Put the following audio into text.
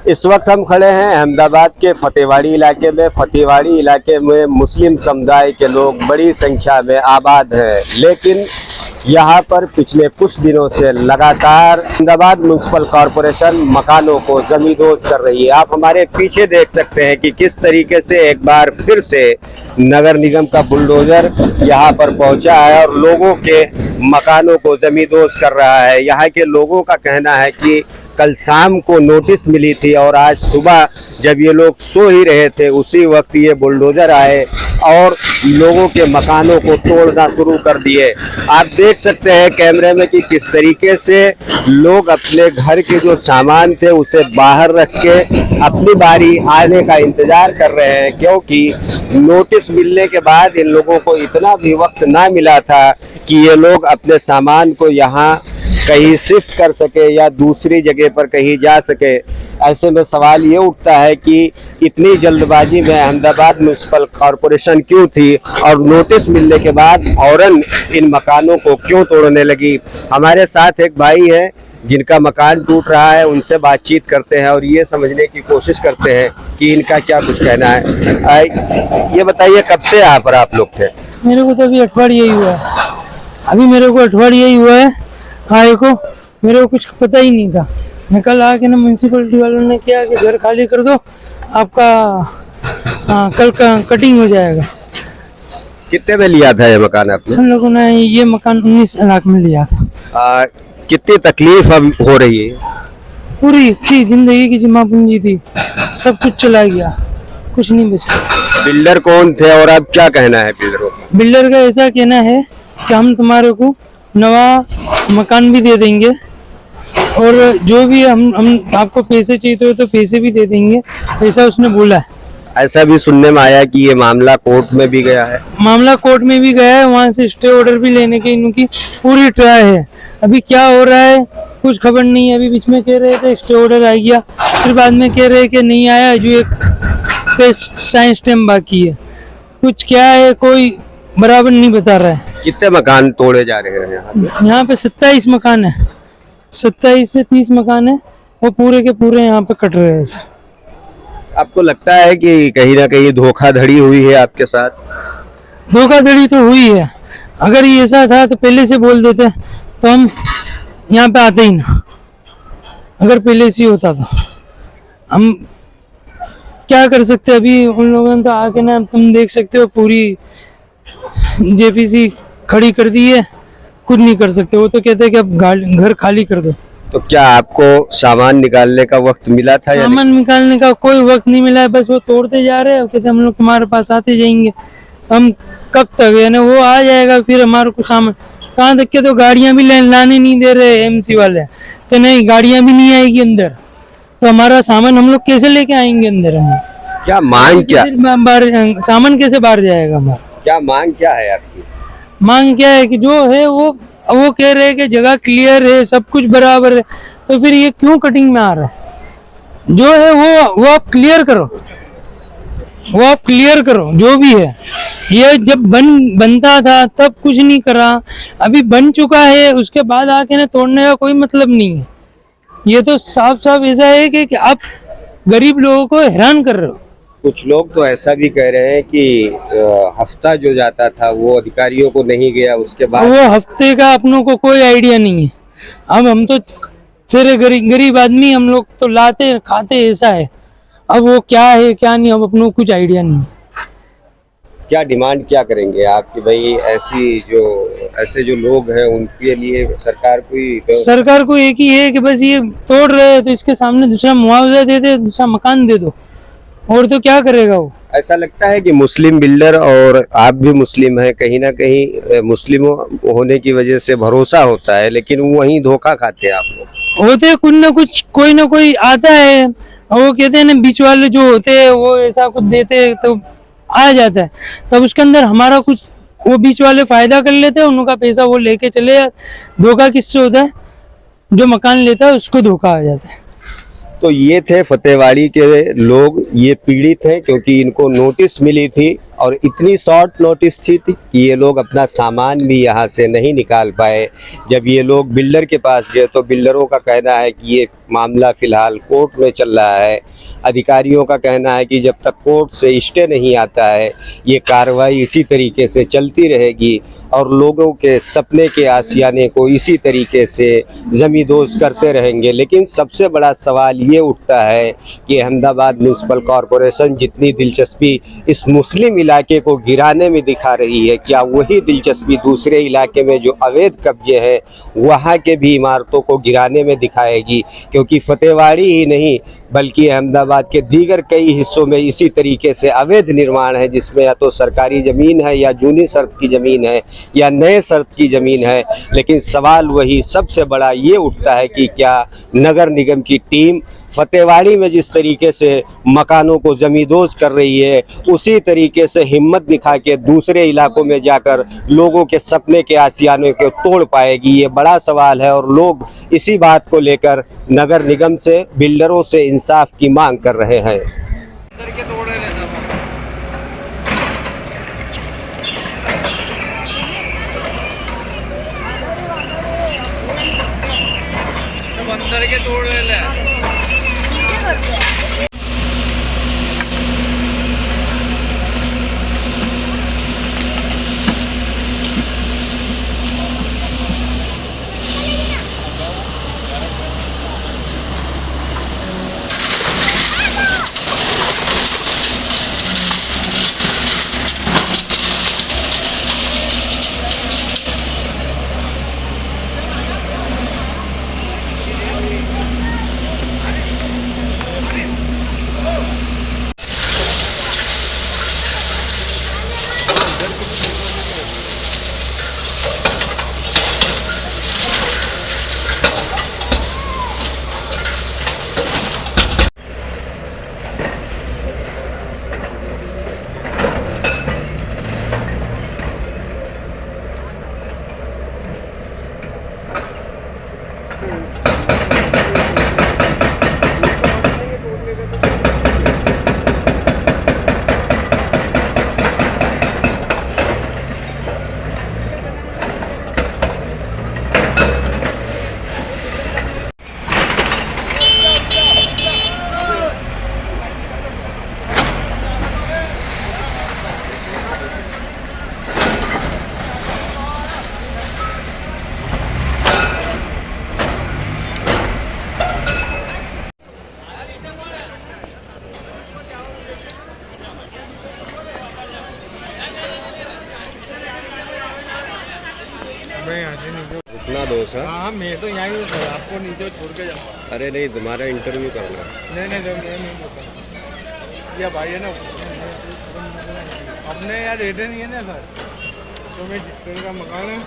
इस वक्त हम खड़े हैं अहमदाबाद के फतेहवाड़ी इलाके में। फतेहवाड़ी इलाके में मुस्लिम समुदाय के लोग बड़ी संख्या में आबाद हैं, लेकिन यहाँ पर पिछले कुछ दिनों से लगातार अहमदाबाद म्युनिसिपल कॉरपोरेशन मकानों को जमींदोज कर रही है। आप हमारे पीछे देख सकते हैं कि किस तरीके से एक बार फिर से नगर निगम का बुलडोजर यहाँ पर पहुँचा है और लोगों के मकानों को जमींदोज कर रहा है। यहाँ के लोगों का कहना है कि कल शाम को नोटिस मिली थी और आज सुबह जब ये लोग सो ही रहे थे उसी वक्त ये बुलडोजर आए और लोगों के मकानों को तोड़ना शुरू कर दिए। आप देख सकते हैं कैमरे में कि किस तरीके से लोग अपने घर के जो सामान थे उसे बाहर रख के अपनी बारी आने का इंतजार कर रहे हैं, क्योंकि नोटिस मिलने के बाद इन लोगों को इतना भी वक्त ना मिला था कि ये लोग अपने सामान को यहाँ कहीं शिफ्ट कर सके या दूसरी जगह पर कहीं जा सके। ऐसे में सवाल ये उठता है कि इतनी जल्दबाजी में अहमदाबाद म्युनिसिपल कॉरपोरेशन क्यों थी और नोटिस मिलने के बाद औरन इन मकानों को क्यों तोड़ने लगी। हमारे साथ एक भाई है जिनका मकान टूट रहा है, उनसे बातचीत करते हैं और ये समझने की कोशिश करते हैं कि इनका क्या कुछ कहना है। ये बताइए कब से यहाँ पर आप लोग थे? मेरे को तो अभी अठवाडिया ही हुआ है। अभी मेरे को अठवाडिया ही हुआ है आए को। मेरे को कुछ पता ही नहीं था। मैं कल आके ना म्यूनसिपलिटी वालों ने किया कि घर खाली कर दो, आपका कल का कटिंग हो जाएगा। कितने में लिया था ये मकान आपने? हम लोगों ने ये मकान 19 लाख में लिया था। कितनी तकलीफ अब हो रही है? पूरी की जिंदगी की जमा पूंजी थी, सब कुछ चला गया, कुछ नहीं बचा। बिल्डर कौन थे और अब क्या कहना है बिल्डरों का? बिल्डर का ऐसा कहना है कि हम तुम्हारे को नवा मकान भी दे देंगे और जो भी हम आपको पैसे चाहिए तो पैसे भी दे देंगे, ऐसा उसने बोला है। ऐसा भी सुनने में आया कि ये मामला कोर्ट में भी गया है। मामला कोर्ट में भी गया है, वहाँ से स्टे ऑर्डर भी लेने की इनकी पूरी ट्राई है। अभी क्या हो रहा है कुछ खबर नहीं है। अभी बीच में कह रहे थे स्टे ऑर्डर आ गया, फिर बाद में कह रहे कि नहीं आया, जो एक साइंस स्टैम्प बाकी है। कुछ क्या है कोई बराबर नहीं बता रहा है। कितने मकान तोड़े जा रहे हैं यहाँ पे 27 मकान है, 27 से 30 मकान है, वो पूरे के पूरे यहाँ पे कट रहे हैं। आपको लगता है कि कहीं ना कहीं धोखाधड़ी हुई है आपके साथ? धोखाधड़ी तो हुई है। अगर ये ऐसा था तो पहले से बोल देते तो हम यहाँ पे आते ही ना। अगर पहले से होता तो हम क्या कर सकते। अभी उन लोगों ने तो आके ना, तुम देख सकते हो पूरी जेपीसी खड़ी कर दी है, कुछ नहीं कर सकते। वो तो कहते हैं कि अब घर खाली कर दो। तो क्या आपको सामान निकालने का वक्त मिला था? सामान निकालने का कोई वक्त नहीं मिला है, बस वो तोड़ते जा रहे हैं। कहते हम लोग तुम्हारे पास आते जाएंगे। तो हम कब तक, यानी वो आ जाएगा फिर हमारे को सामान कहाँ तक के तो गाड़ियां भी लाने नहीं दे रहे एमसी वाले। तो नहीं, गाड़ियां भी नहीं आएगी अंदर, तो हमारा सामान हम लोग कैसे लेके आएंगे अंदर? हम क्या मांग, क्या सामान कैसे बाहर जाएगा हमारा? क्या मांग क्या है आपकी? मांग क्या है कि जो है वो कह रहे हैं कि जगह क्लियर है, सब कुछ बराबर है, तो फिर ये क्यों कटिंग में आ रहा है? जो है वो आप क्लियर करो, वो आप क्लियर करो। जो भी है, ये जब बनता था तब कुछ नहीं करा, अभी बन चुका है उसके बाद आके ना तोड़ने का कोई मतलब नहीं है। ये तो साफ साफ ऐसा है कि आप गरीब लोगों को हैरान कर रहे हो। कुछ लोग तो ऐसा भी कह रहे हैं कि हफ्ता जो जाता था वो अधिकारियों को नहीं गया, उसके बाद वो हफ्ते का अपनों को कोई आइडिया नहीं है। अब हम तो तेरे गरीब आदमी, हम लोग तो लाते खाते ऐसा है। अब वो क्या है क्या नहीं, अब अपनों को कुछ आइडिया नहीं। क्या डिमांड क्या करेंगे आप कि भाई ऐसे जो लोग हैं उनके लिए सरकार को एक ही है कि बस ये तोड़ रहे हैं तो इसके सामने दूसरा मुआवजा दे दे, दूसरा मकान दे दो, और तो क्या करेगा वो। ऐसा लगता है कि मुस्लिम बिल्डर, और आप भी मुस्लिम हैं, कहीं ना कहीं मुस्लिमों होने की वजह से भरोसा होता है, लेकिन वहीं धोखा खाते हैं आप लोग। होते कुछ ना कुछ, कोई ना कोई आता है और वो कहते हैं ना, बीच वाले जो होते हैं वो ऐसा कुछ देते तो आ जाता है, तब उसके अंदर हमारा कुछ, वो बीच वाले फायदा कर लेते हैं, उनका पैसा वो लेके चले। धोखा किससे होता है? जो मकान लेता है उसको धोखा आ जाता है। तो ये थे फतेहवाड़ी के लोग, ये पीड़ित हैं क्योंकि इनको नोटिस मिली थी और इतनी शॉर्ट नोटिस थी कि ये लोग अपना सामान भी यहाँ से नहीं निकाल पाए। जब ये लोग बिल्डर के पास गए तो बिल्डरों का कहना है कि ये मामला फ़िलहाल कोर्ट में चल रहा है। अधिकारियों का कहना है कि जब तक कोर्ट से स्टे नहीं आता है ये कार्रवाई इसी तरीके से चलती रहेगी और लोगों के सपने के आशियाने को इसी तरीके से ज़मींदोज़ करते रहेंगे। लेकिन सबसे बड़ा सवाल ये उठता है कि अहमदाबाद म्यूनसिपल कॉरपोरेशन जितनी दिलचस्पी इस मुस्लिम इलाके को गिराने में दिखा रही है, क्या वही दिलचस्पी दूसरे इलाके में जो अवैध कब्जे हैं वहाँ के भी इमारतों को गिराने में दिखाएगी? क्योंकि फतेहवाड़ी ही नहीं बल्कि अहमदाबाद के दीगर कई हिस्सों में इसी तरीके से अवैध निर्माण है, जिसमें या तो सरकारी ज़मीन है या जूनी शर्त की ज़मीन है या नए शर्त की ज़मीन है। लेकिन सवाल वही सबसे बड़ा ये उठता है कि क्या नगर निगम की टीम फतेहवाड़ी में जिस तरीके से मकानों को ज़मींदोज़ कर रही है उसी तरीके से हिम्मत दिखा के दूसरे इलाकों में जाकर लोगों के सपने के आशियाने को तोड़ पाएगी? ये बड़ा सवाल है और लोग इसी बात को लेकर नगर निगम से, बिल्डरों से इंसाफ की मांग कर रहे हैं। अंदर के तोड़ ले इतना दो सर। हाँ मैं तो यहाँ ही हूँ सर, आपको नीचे छोड़ के जाऊँ। अरे नहीं, तुम्हारा इंटरव्यू करना है। नहीं सर, मैं नहीं बोलता। या भाई है ना, अपने यार रेटे नहीं है ना सर, तो मैं जितने का मकान है